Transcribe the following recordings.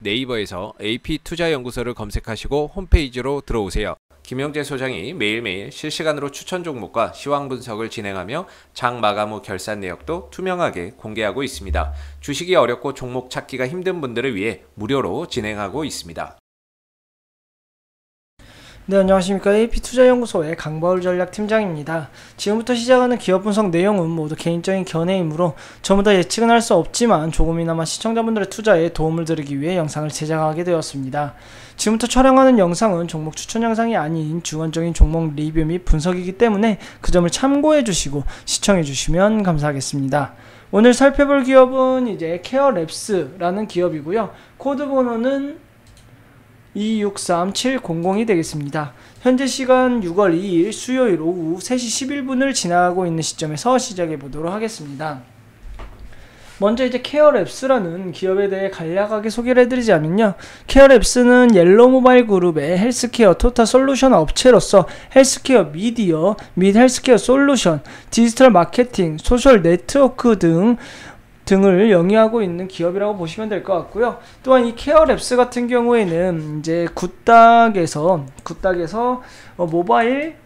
네이버에서 AP투자연구소를 검색하시고 홈페이지로 들어오세요. 김영재 소장이 매일매일 실시간으로 추천 종목과 시황 분석을 진행하며 장 마감 후 결산 내역도 투명하게 공개하고 있습니다. 주식이 어렵고 종목 찾기가 힘든 분들을 위해 무료로 진행하고 있습니다. 네, 안녕하십니까. AP투자연구소의 강바울 전략팀장입니다. 지금부터 시작하는 기업 분석 내용은 모두 개인적인 견해이므로 전부 다 예측은 할 수 없지만 조금이나마 시청자분들의 투자에 도움을 드리기 위해 영상을 제작하게 되었습니다. 지금부터 촬영하는 영상은 종목 추천 영상이 아닌 주관적인 종목 리뷰 및 분석이기 때문에 그 점을 참고해 주시고 시청해 주시면 감사하겠습니다. 오늘 살펴볼 기업은 이제 케어랩스라는 기업이고요. 코드 번호는 263700이 되겠습니다. 현재 시간 6월 2일 수요일 오후 3시 11분을 지나가고 있는 시점에서 시작해 보도록 하겠습니다. 먼저 이제 케어랩스라는 기업에 대해 간략하게 소개를 해드리자면요. 케어랩스는 옐로우모바일 그룹의 헬스케어 토탈 솔루션 업체로서 헬스케어 미디어 및 헬스케어 솔루션, 디지털 마케팅, 소셜 네트워크 등을 영위하고 있는 기업이라고 보시면 될 것 같고요. 또한 이 케어랩스 같은 경우에는 이제 굿닥에서 모바일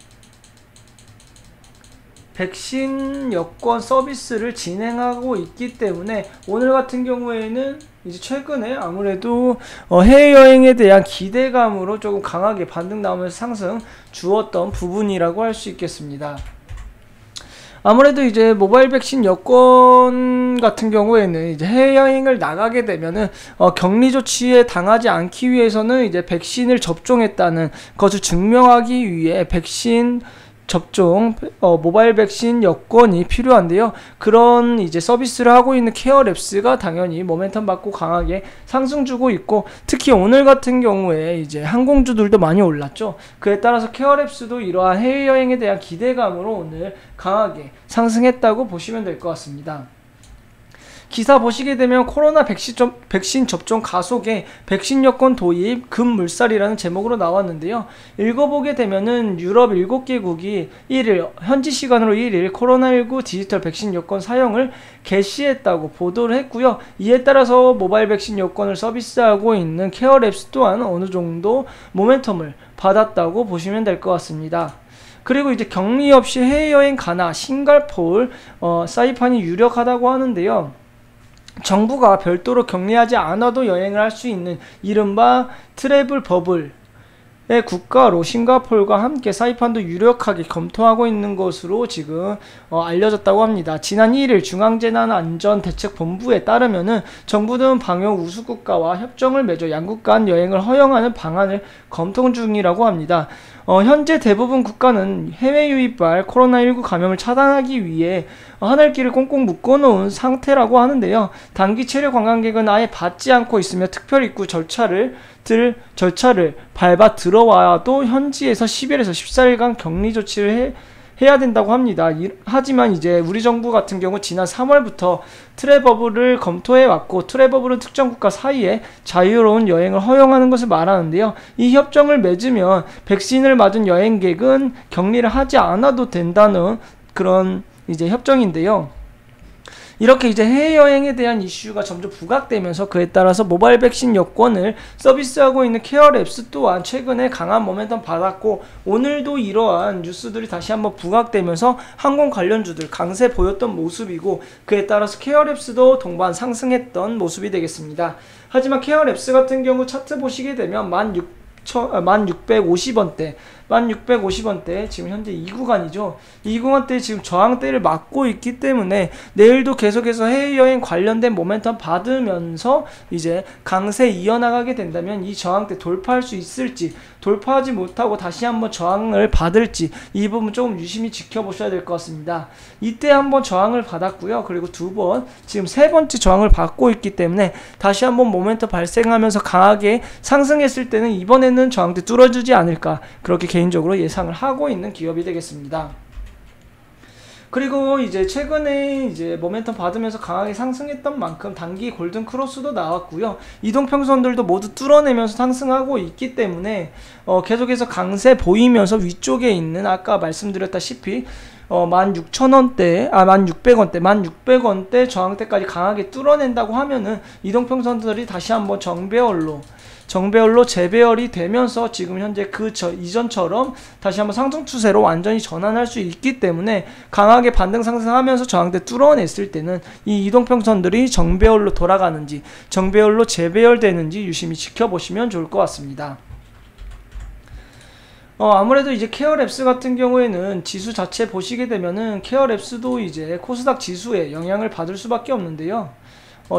백신 여권 서비스를 진행하고 있기 때문에 오늘 같은 경우에는 이제 최근에 아무래도 해외여행에 대한 기대감으로 조금 강하게 반등 나오면서 상승 주었던 부분이라고 할 수 있겠습니다. 아무래도 이제 모바일 백신 여권 같은 경우에는 이제 해외여행을 나가게 되면은 격리 조치에 당하지 않기 위해서는 이제 백신을 접종했다는 것을 증명하기 위해 백신 접종 모바일 백신 여권이 필요한데요. 그런 이제 서비스를 하고 있는 케어랩스가 당연히 모멘텀 받고 강하게 상승 주고 있고, 특히 오늘 같은 경우에 이제 항공주들도 많이 올랐죠. 그에 따라서 케어랩스도 이러한 해외여행에 대한 기대감으로 오늘 강하게 상승했다고 보시면 될 것 같습니다. 기사 보시게 되면 코로나 백신 접종 가속에 백신 여권 도입 급물살이라는 제목으로 나왔는데요. 읽어보게 되면은 유럽 7개국이 1일 현지 시간으로 1일 코로나19 디지털 백신 여권 사용을 개시했다고 보도를 했고요. 이에 따라서 모바일 백신 여권을 서비스하고 있는 케어랩스 또한 어느 정도 모멘텀을 받았다고 보시면 될 것 같습니다. 그리고 이제 격리 없이 해외여행 가나 싱가포르 사이판이 유력하다고 하는데요. 정부가 별도로 격리하지 않아도 여행을 할 수 있는 이른바 트래블 버블의 국가로 싱가포르가 함께 사이판도 유력하게 검토하고 있는 것으로 지금 알려졌다고 합니다. 지난 1일 중앙재난안전대책본부에 따르면은 정부 등 방역 우수국가와 협정을 맺어 양국 간 여행을 허용하는 방안을 검토 중이라고 합니다. 현재 대부분 국가는 해외 유입발 코로나19 감염을 차단하기 위해 하늘길을 꽁꽁 묶어놓은 상태라고 하는데요. 단기 체류 관광객은 아예 받지 않고 있으며 특별 입국 절차를 밟아 들어와도 현지에서 10일에서 14일간 격리 조치를 해야 된다고 합니다. 하지만 이제 우리 정부 같은 경우 지난 3월부터 트래버블을 검토해 왔고, 트래버블은 특정 국가 사이에 자유로운 여행을 허용하는 것을 말하는데요. 이 협정을 맺으면 백신을 맞은 여행객은 격리를 하지 않아도 된다는 그런 이제 협정인데요. 이렇게 이제 해외여행에 대한 이슈가 점점 부각되면서 그에 따라서 모바일 백신 여권을 서비스하고 있는 케어랩스 또한 최근에 강한 모멘텀 받았고, 오늘도 이러한 뉴스들이 다시 한번 부각되면서 항공 관련주들 강세 보였던 모습이고, 그에 따라서 케어랩스도 동반 상승했던 모습이 되겠습니다. 하지만 케어랩스 같은 경우 차트 보시게 되면 1650원대 지금 현재 이 구간이죠. 이 구간대 지금 저항대를 맞고 있기 때문에 내일도 계속해서 해외여행 관련된 모멘텀 받으면서 이제 강세 이어나가게 된다면 이 저항대 돌파할 수 있을지, 돌파하지 못하고 다시 한번 저항을 받을지, 이 부분 조금 유심히 지켜보셔야 될 것 같습니다. 이때 한번 저항을 받았고요. 그리고 두 번, 지금 세 번째 저항을 받고 있기 때문에 다시 한번 모멘텀 발생하면서 강하게 상승했을 때는 이번에는 저항대 뚫어주지 않을까, 그렇게 개인적으로 예상을 하고 있는 기업이 되겠습니다. 그리고 이제 최근에 이제 모멘텀 받으면서 강하게 상승했던 만큼 단기 골든 크로스도 나왔고요. 이동평선들도 모두 뚫어내면서 상승하고 있기 때문에 계속해서 강세 보이면서 위쪽에 있는 아까 말씀드렸다시피 16,000원대, 1600원대, 1600원대 저항대까지 강하게 뚫어낸다고 하면은 이동평선들이 다시 한번 정배열로 재배열이 되면서 지금 현재 이전처럼 다시 한번 상승 추세로 완전히 전환할 수 있기 때문에 강하게 반등 상승하면서 저항대 뚫어냈을 때는 이 이동평선들이 정배열로 돌아가는지 정배열로 재배열되는지 유심히 지켜보시면 좋을 것 같습니다. 아무래도 이제 케어랩스 같은 경우에는 지수 자체 보시게 되면은 케어랩스도 이제 코스닥 지수에 영향을 받을 수밖에 없는데요.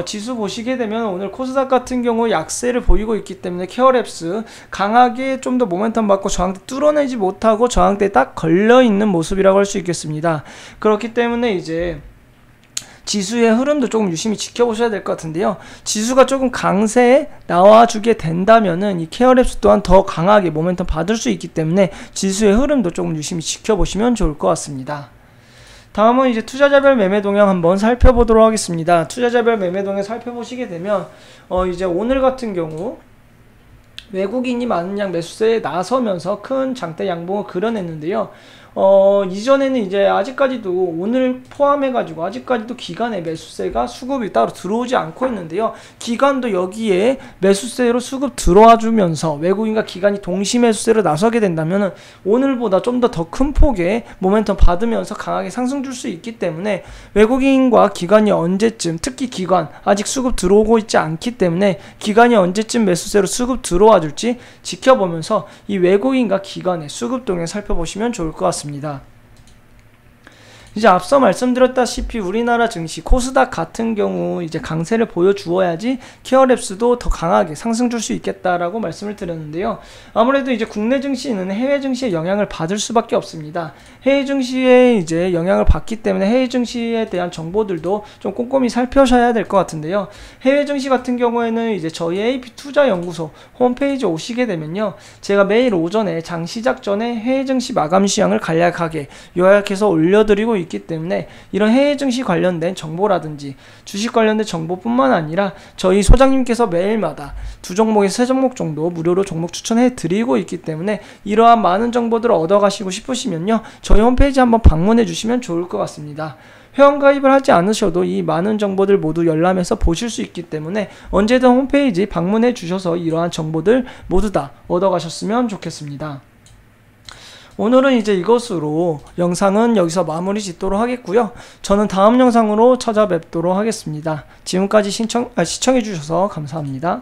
지수 보시게 되면 오늘 코스닥 같은 경우 약세를 보이고 있기 때문에 케어랩스 강하게 좀 더 모멘텀 받고 저항대 뚫어내지 못하고 저항대에 딱 걸려있는 모습이라고 할 수 있겠습니다. 그렇기 때문에 이제 지수의 흐름도 조금 유심히 지켜보셔야 될 것 같은데요. 지수가 조금 강세에 나와주게 된다면은 이 케어랩스 또한 더 강하게 모멘텀 받을 수 있기 때문에 지수의 흐름도 조금 유심히 지켜보시면 좋을 것 같습니다. 다음은 이제 투자자별 매매 동향 한번 살펴보도록 하겠습니다. 투자자별 매매 동향 살펴보시게 되면 이제 오늘 같은 경우 외국인이 많은 양 매수세에 나서면서 큰 장대 양봉을 그려냈는데요. 이전에는 이제 아직까지도 오늘 포함해가지고 아직까지도 기관의 매수세가 수급이 따로 들어오지 않고 있는데요. 기관도 여기에 매수세로 수급 들어와 주면서 외국인과 기관이 동시 매수세로 나서게 된다면 오늘보다 좀 더 큰 폭의 모멘텀 받으면서 강하게 상승 줄 수 있기 때문에 외국인과 기관이 언제쯤, 특히 기관 아직 수급 들어오고 있지 않기 때문에 기관이 언제쯤 매수세로 수급 들어와 줄지 지켜보면서 이 외국인과 기관의 수급 동향 살펴보시면 좋을 것 같습니다. 이제 앞서 말씀드렸다시피 우리나라 증시 코스닥 같은 경우 이제 강세를 보여주어야지 케어랩스도 더 강하게 상승 줄 수 있겠다라고 말씀을 드렸는데요. 아무래도 이제 국내 증시는 해외 증시에 영향을 받을 수밖에 없습니다. 해외 증시에 이제 영향을 받기 때문에 해외 증시에 대한 정보들도 좀 꼼꼼히 살펴셔야 될 것 같은데요. 해외 증시 같은 경우에는 이제 저희 AP 투자연구소 홈페이지 오시게 되면요. 제가 매일 오전에 장 시작 전에 해외 증시 마감 시황을 간략하게 요약해서 올려드리고 있기 때문에 이런 해외 증시 관련된 정보라든지 주식 관련된 정보뿐만 아니라 저희 소장님께서 매일마다 2종목에서 3종목 정도 무료로 종목 추천해 드리고 있기 때문에 이러한 많은 정보들을 얻어가시고 싶으시면요. 저희 홈페이지 한번 방문해 주시면 좋을 것 같습니다. 회원가입을 하지 않으셔도 이 많은 정보들 모두 열람해서 보실 수 있기 때문에 언제든 홈페이지 방문해 주셔서 이러한 정보들 모두 다 얻어가셨으면 좋겠습니다. 오늘은 이제 이것으로 영상은 여기서 마무리 짓도록 하겠고요. 저는 다음 영상으로 찾아뵙도록 하겠습니다. 지금까지 시청해 주셔서 감사합니다.